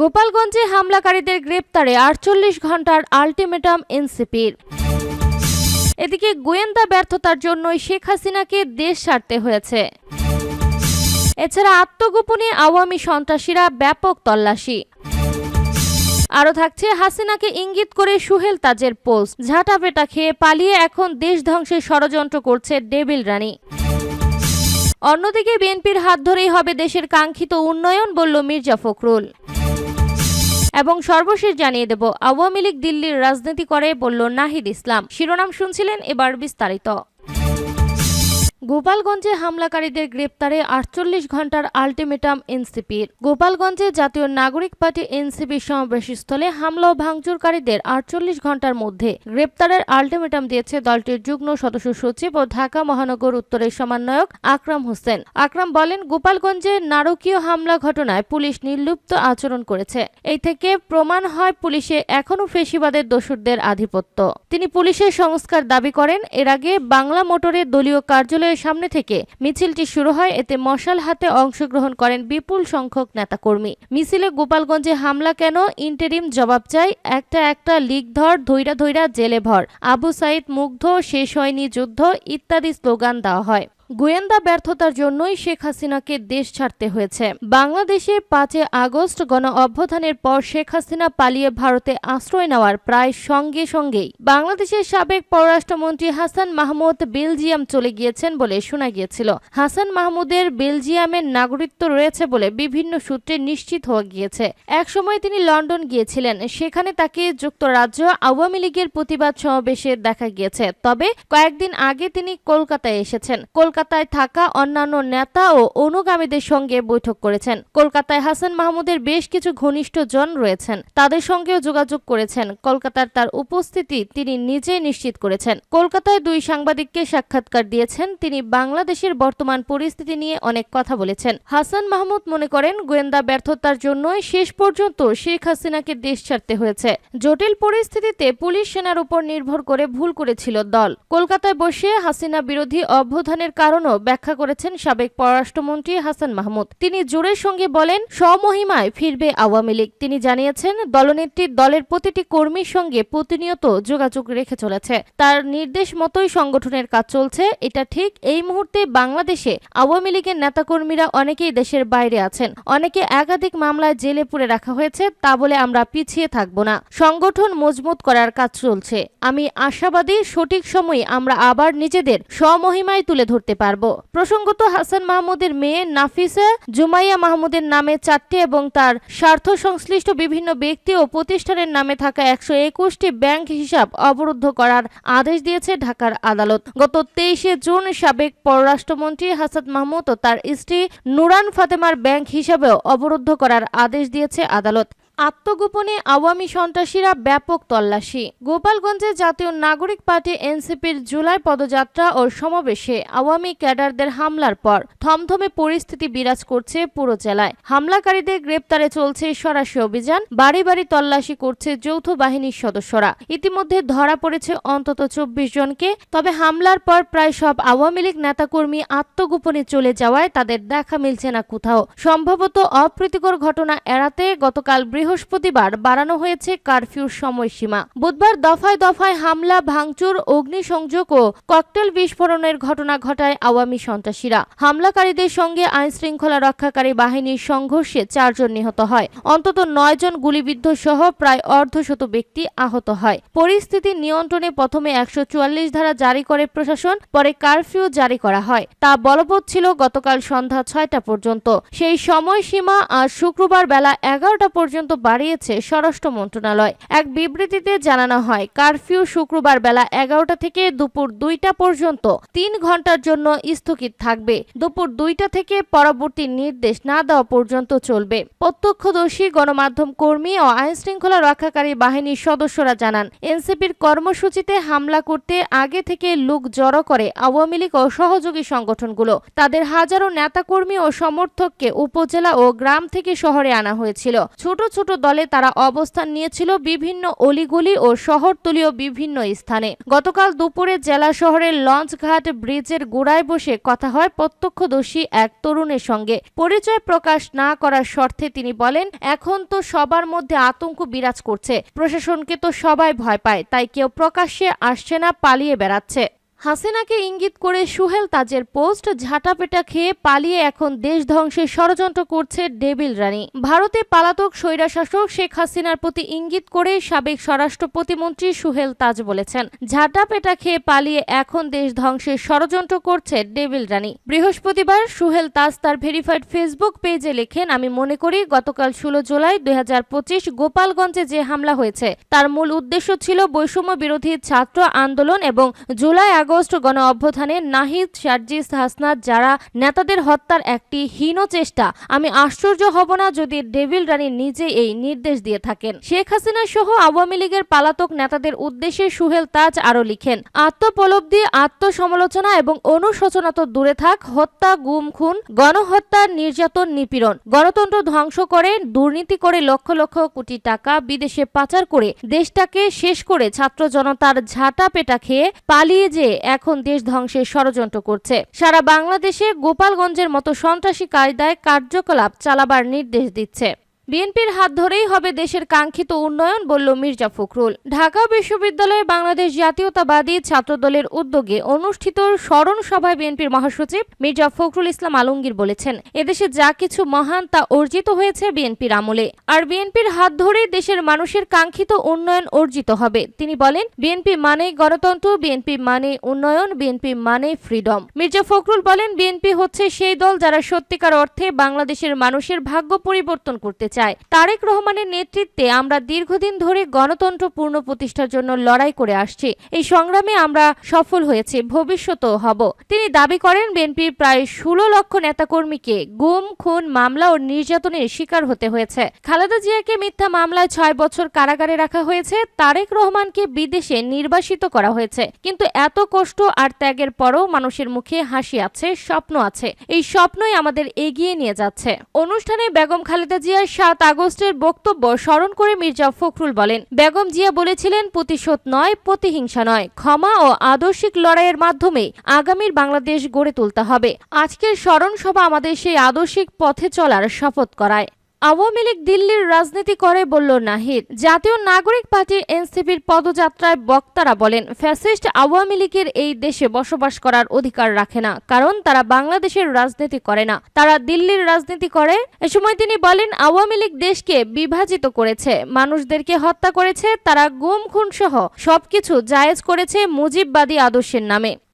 গোপালগঞ্জে হামলাকারীদের গ্রেপ্তারে ৪৮ ঘণ্টার আলটিমেটাম এনসিপির। এদিকে গোয়েন্দা ব্যর্থতার জন্যই শেখ হাসিনাকে দেশ ছাড়তে হয়েছে। এছাড়া আত্মগোপনে আওয়ামী সন্ত্রাসীরা ব্যাপক তল্লাশি। আরও থাকছে হাসিনাকে ইঙ্গিত করে সুহেল তাজের পোস্ট, ঝাঁটাপেটা খেয়ে পালিয়ে এখন দেশ ধ্বংসের ষড়যন্ত্র করছে ডেভিল রানী। অন্যদিকে বিএনপির হাত ধরেই হবে দেশের কাঙ্ক্ষিত উন্নয়ন, বলল মির্জা ফখরুল। এবং সর্বশেষ জানিয়ে দেব, আওয়ামী লীগ দিল্লির রাজনীতি করে, বলল নাহিদ ইসলাম। শিরোনাম শুনছিলেন, এবার বিস্তারিত। গোপালগঞ্জে হামলাকারীদের গ্রেপ্তারে ৪৮ ঘণ্টার আলটিমেটাম এনসিপির। গোপালগঞ্জে জাতীয় নাগরিক পার্টি এনসিপি সমাবেশস্থলে হামলা ও ভাঙচুরকারীদের ৪৮ ঘণ্টার মধ্যে গ্রেপ্তারের আলটিমেটাম দিয়েছে দলটির যুগ্ম সদস্য সচিব ও ঢাকা মহানগর উত্তরের সমন্বয়ক আকরাম হোসেন। আকরাম বলেন, গোপালগঞ্জে নারকীয় হামলা ঘটনায় পুলিশ নির্লিপ্ত আচরণ করেছে। এই থেকে প্রমাণ হয় পুলিশে এখনও ফেসিবাদের দোসরদের আধিপত্য। তিনি পুলিশের সংস্কার দাবি করেন। এর আগে বাংলা মোটরের দলীয় কার্যালয়ের সামনে থেকে মিছিলটি শুরু হয়। এতে মশাল হাতে অংশগ্রহণ করেন বিপুল সংখ্যক নেতাকর্মী। মিছিলে গোপালগঞ্জে হামলা কেন, ইন্টেরিম জবাব চাই, একটা লিগ ধর, ধৈরা ধৈরা জেলে ভর, আবু সাইদ মুগ্ধ, শেষ হয়নি যুদ্ধ ইত্যাদি স্লোগান দেওয়া হয়। গোয়েন্দা ব্যর্থতার জন্যই শেখ হাসিনাকে দেশ ছাড়তে হয়েছে। বাংলাদেশে ৫ আগস্ট গণ অভ্যুত্থানের পর শেখ হাসিনা পালিয়ে ভারতে আশ্রয় নেওয়ার প্রায় সঙ্গে সঙ্গেই বাংলাদেশের সাবেক পররাষ্ট্রমন্ত্রী হাসান মাহমুদ বেলজিয়াম চলে গিয়েছেন বলে শোনা গিয়েছিল। হাসান মাহমুদের বেলজিয়ামের নাগরিকত্ব রয়েছে বলে বিভিন্ন সূত্রে নিশ্চিত হয়ে গিয়েছে। একসময় তিনি লন্ডন গিয়েছিলেন, সেখানে তাকে যুক্তরাজ্য আওয়ামী লীগের প্রতিবাদ সমাবেশে দেখা গিয়েছে। তবে কয়েকদিন আগে তিনি কলকাতায় এসেছেন। কলকাতায় থাকা অন্যান্য নেতা ও অনুগামীদের সঙ্গে বৈঠক করেছেন। কলকাতায় হাসান মাহমুদের বেশ কিছু ঘনিষ্ঠ জন রয়েছেন, তাদের সঙ্গেও যোগাযোগ করেছেন। কলকাতার তার উপস্থিতি তিনি নিজেই নিশ্চিত করেছেন। কলকাতায় ২ সাংবাদিককে সাক্ষাৎকার দিয়েছেন। তিনি বাংলাদেশের বর্তমান পরিস্থিতি নিয়ে অনেক কথা বলেছেন। হাসান মাহমুদ মনে করেন, গোয়েন্দা ব্যর্থতার জন্যই শেষ পর্যন্ত শেখ হাসিনাকে দেশ ছাড়তে হয়েছে। জটিল পরিস্থিতিতে পুলিশ সেনার উপর নির্ভর করে ভুল করেছিল দল। কলকাতায় বসে হাসিনা বিরোধী অভ্যুত্থানের কারণও ব্যাখ্যা করেছেন সাবেক পররাষ্ট্রমন্ত্রী হাসান মাহমুদ। তিনি জোরের সঙ্গে বলেন, স্বমহিমায় ফিরবে আওয়ামী লীগ। তিনি জানিয়েছেন, দলনেত্রী দলের প্রতিটি কর্মীর সঙ্গে প্রতিনিয়ত যোগাযোগ রেখে চলেছে। তার নির্দেশ মতোই সংগঠনের কাজ চলছে। এটা ঠিক। এই মুহূর্তে বাংলাদেশে আওয়ামী লীগের নেতাকর্মীরা অনেকেই দেশের বাইরে আছেন, অনেকে একাধিক মামলায় জেলে পুরে রাখা হয়েছে। তা বলে আমরা পিছিয়ে থাকব না। সংগঠন মজবুত করার কাজ চলছে। আমি আশাবাদী, সঠিক সময়ে আমরা আবার নিজেদের স্বমহিমায় তুলে ধরতে পারব। প্রসঙ্গত, হাসান মাহমুদের মেয়ে নাফিসা জুমাইয়া মাহমুদের নামে ৪টি এবং তার স্বার্থ সংশ্লিষ্ট বিভিন্ন ব্যক্তি ও প্রতিষ্ঠানের নামে থাকা ১২১টি ব্যাংক হিসাব অবরুদ্ধ করার আদেশ দিয়েছে ঢাকার আদালত। গত ২৩ জুন সাবেক পররাষ্ট্রমন্ত্রী হাসান মাহমুদ ও তার স্ত্রী নুরান ফাতেমার ব্যাংক হিসাবেও অবরুদ্ধ করার আদেশ দিয়েছে আদালত। আত্মগোপনে আওয়ামী সন্ত্রাসীরা ব্যাপক তল্লাশি। গোপালগঞ্জে জাতীয় নাগরিক পার্টি এনসিপির জুলাই পদযাত্রা ও সমাবেশে আওয়ামী ক্যাডারদের হামলার পর থমথমে পরিস্থিতি বিরাজ করছে পুরো জেলায়। হামলাকারীদের গ্রেপ্তারে চলছে সরাসরি অভিযান। বাড়ি বাড়ি তল্লাশি করছে যৌথ বাহিনীর সদস্যরা। ইতিমধ্যে ধরা পড়েছে অন্তত ২৪ জনকে। তবে হামলার পর প্রায় সব আওয়ামী লীগ নেতাকর্মী আত্মগোপনে চলে যাওয়ায় তাদের দেখা মিলছে না কোথাও। সম্ভবত অপ্রীতিকর ঘটনা এড়াতে গতকাল বৃহস্পতিবার বাড়ানো হয়েছে কারফিউর সময়সীমা। বুধবার দফায় দফায় হামলা, ভাঙচুর, অগ্নিসংযোগ ও ককটেল বিস্ফোরণের ঘটনা ঘটায় আওয়ামী সন্ত্রাসীরা। হামলাকারীদের সঙ্গে আইনশৃঙ্খলা রক্ষাকারী বাহিনীর সংঘর্ষে ৪ জন নিহত হয়। অন্তত ৯ জন গুলিবিদ্ধ সহ প্রায় অর্ধশত ব্যক্তি আহত হয়। পরিস্থিতি নিয়ন্ত্রণে প্রথমে ১৪৪ ধারা জারি করে প্রশাসন, পরে কারফিউ জারি করা হয়। তা বলবৎ ছিল গতকাল সন্ধ্যা ৬টা পর্যন্ত। সেই সময়সীমা আজ শুক্রবার বেলা ১১টা পর্যন্ত বাড়িয়েছে স্বরাষ্ট্র মন্ত্রণালয়। এক বিবৃতিতে জানানো হয়, কারফিউ শুক্রবার বেলা ১১টা থেকে দুপুর ২টা পর্যন্ত ৩ ঘন্টার জন্য স্থগিত থাকবে। দুপুর ২টা থেকে পরবর্তী নির্দেশ না দেওয়া পর্যন্ত চলবে। প্রত্যক্ষদর্শী, গণমাধ্যম কর্মী ও আইনশৃঙ্খলা রক্ষাকারী বাহিনীর সদস্যরা জানান, এনসিপির কর্মসূচিতে হামলা করতে আগে থেকে লোক জড়ো করে আওয়ামী লীগ ও সহযোগী সংগঠনগুলো। তাদের হাজারো নেতাকর্মী ও সমর্থককে উপজেলা ও গ্রাম থেকে শহরে আনা হয়েছিল। ছোট ছোট ছোট দলে তারা অবস্থান নিয়েছিল বিভিন্ন অলিগলি ও শহরতলীয় বিভিন্ন স্থানে। গতকাল দুপুরে জেলা শহরের লঞ্চঘাট ব্রিজের গোড়ায় বসে কথা হয় প্রত্যক্ষদর্শী এক তরুণের সঙ্গে। পরিচয় প্রকাশ না করার শর্তে তিনি বলেন, এখন তো সবার মধ্যে আতঙ্ক বিরাজ করছে, প্রশাসনকে তো সবাই ভয় পায়, তাই কেউ প্রকাশ্যে আসছে না, পালিয়ে বেড়াচ্ছে। হাসিনাকে ইঙ্গিত করে সুহেল তাজের পোস্ট, ঝাঁটাপেটা খেয়ে পালিয়ে এখন দেশ ধ্বংসের ষড়যন্ত্র করছে ডেভিল রানী। ভারতে পলাতক স্বৈরশাসক শেখ হাসিনার প্রতি ইঙ্গিত করে সাবেক স্বরাষ্ট্র প্রতিমন্ত্রী সুহেল তাজ বলেছেন, ঝাঁটাপেটা খেয়ে পালিয়ে এখন দেশ ধ্বংসের ষড়যন্ত্র করছে ডেভিল রানী। বৃহস্পতিবার সুহেল তাজ তার ভেরিফাইড ফেসবুক পেজে লেখেন, আমি মনে করি গতকাল 16 জুলাই 2025 গোপালগঞ্জে যে হামলা হয়েছে তার মূল উদ্দেশ্য ছিল বৈষম্য বিরোধী ছাত্র আন্দোলন এবং জুলাই আগস্ট গণ অভ্যুত্থানে নাহিদ, সার্জিস, হাসনাত যারা নেতাদের হত্যার একটি হীন চেষ্টা। আমি আশ্চর্য হব না যদি ডেভিল রানী নিজে এই নির্দেশ দিয়ে থাকেন। শেখ হাসিনা সহ আওয়ামী লীগের পলাতক নেতাদের উদ্দেশ্যে সুহেল তাজ আরো লিখেন, আত্মোপলব্ধি, আত্মসমালোচনা এবং অনুশোচনা তো দূরে থাক, হত্যা, গুম, খুন, গণহত্যা, নির্যাতন, নিপীড়ন, গণতন্ত্র ধ্বংস করে, দুর্নীতি করে লক্ষ লক্ষ কোটি টাকা বিদেশে পাচার করে দেশটাকে শেষ করে ছাত্র জনতার ঝাঁটা পেটা খেয়ে পালিয়ে যে এখন দেশ ধ্বংসের ষড়যন্ত্র করছে। সারা বাংলাদেশে গোপালগঞ্জের মতো সন্ত্রাসী কায়দায় কার্যকলাপ চালাবার নির্দেশ দিচ্ছে। বিএনপির হাত ধরেই হবে দেশের কাঙ্ক্ষিত উন্নয়ন, বলল মির্জা ফখরুল। ঢাকা বিশ্ববিদ্যালয়ে বাংলাদেশ জাতীয়তাবাদী ছাত্রদলের উদ্যোগে অনুষ্ঠিত স্মরণ সভায় বিএনপির মহাসচিব মির্জা ফখরুল ইসলাম আলমগীর বলেছেন, এদেশে যা কিছু মহান তা অর্জিত হয়েছে বিএনপির আমলে, আর বিএনপির হাত ধরেই দেশের মানুষের কাঙ্ক্ষিত উন্নয়ন অর্জিত হবে। তিনি বলেন, বিএনপি মানে গণতন্ত্র, বিএনপি মানে উন্নয়ন, বিএনপি মানে ফ্রিডম। মির্জা ফখরুল বলেন, বিএনপি হচ্ছে সেই দল যারা সত্যিকার অর্থে বাংলাদেশের মানুষের ভাগ্য পরিবর্তন করতে চায়। তারেক রহমানের নেতৃত্বে আমরা দীর্ঘদিন ধরে গণতন্ত্র পূর্ণ প্রতিষ্ঠার জন্য লড়াই করে আসছি। এই সংগ্রামে আমরা সফল হয়েছি, ভবিষ্যতেও হব। তিনি দাবি করেন, বিএনপির প্রায় 16 লক্ষ নেতাকর্মীকে গুম, খুন, মামলা ও নির্যাতনের শিকার হতে হয়েছে। খালেদা জিয়াকে মিথ্যা মামলায় 6 বছর কারাগারে রাখা হয়েছে। তারেক রহমানকে বিদেশে নির্বাসিত করা হয়েছে। কিন্তু এত কষ্ট আর ত্যাগের পরও মানুষের মুখে হাসি আছে, স্বপ্ন আছে। এই স্বপ্নই আমাদের এগিয়ে নিয়ে যাচ্ছে। অনুষ্ঠানে বেগম খালেদা জিয়ার 7 আগস্টের বক্তব্য স্মরণ করে মির্জা ফখরুল বলেন, বেগম জিয়া বলেছিলেন, প্রতিশোধ নয়, প্রতিহিংসা নয়, ক্ষমা ও আদর্শিক লড়াইয়ের মাধ্যমে আগামীর বাংলাদেশ গড়ে তুলতে হবে। আজকের স্মরণ সভা আমাদের সেই আদর্শিক পথে চলার শপথ করায়। আওয়ামী লীগ দিল্লির রাজনীতি করে, বলল নাহিদ। জাতীয় নাগরিক পার্টি এনসিপির পদযাত্রায় বক্তারা বলেন, ফ্যাসিস্ট আওয়ামী লীগের এই দেশে বসবাস করার অধিকার রাখে না, কারণ তারা বাংলাদেশের রাজনীতি করে না, তারা দিল্লির রাজনীতি করে। এ সময় তিনি বলেন, আওয়ামী লীগ দেশকে বিভাজিত করেছে, মানুষদেরকে হত্যা করেছে, তারা গুম, খুন সহ সবকিছু জায়েজ করেছে মুজিববাদী আদর্শের নামে।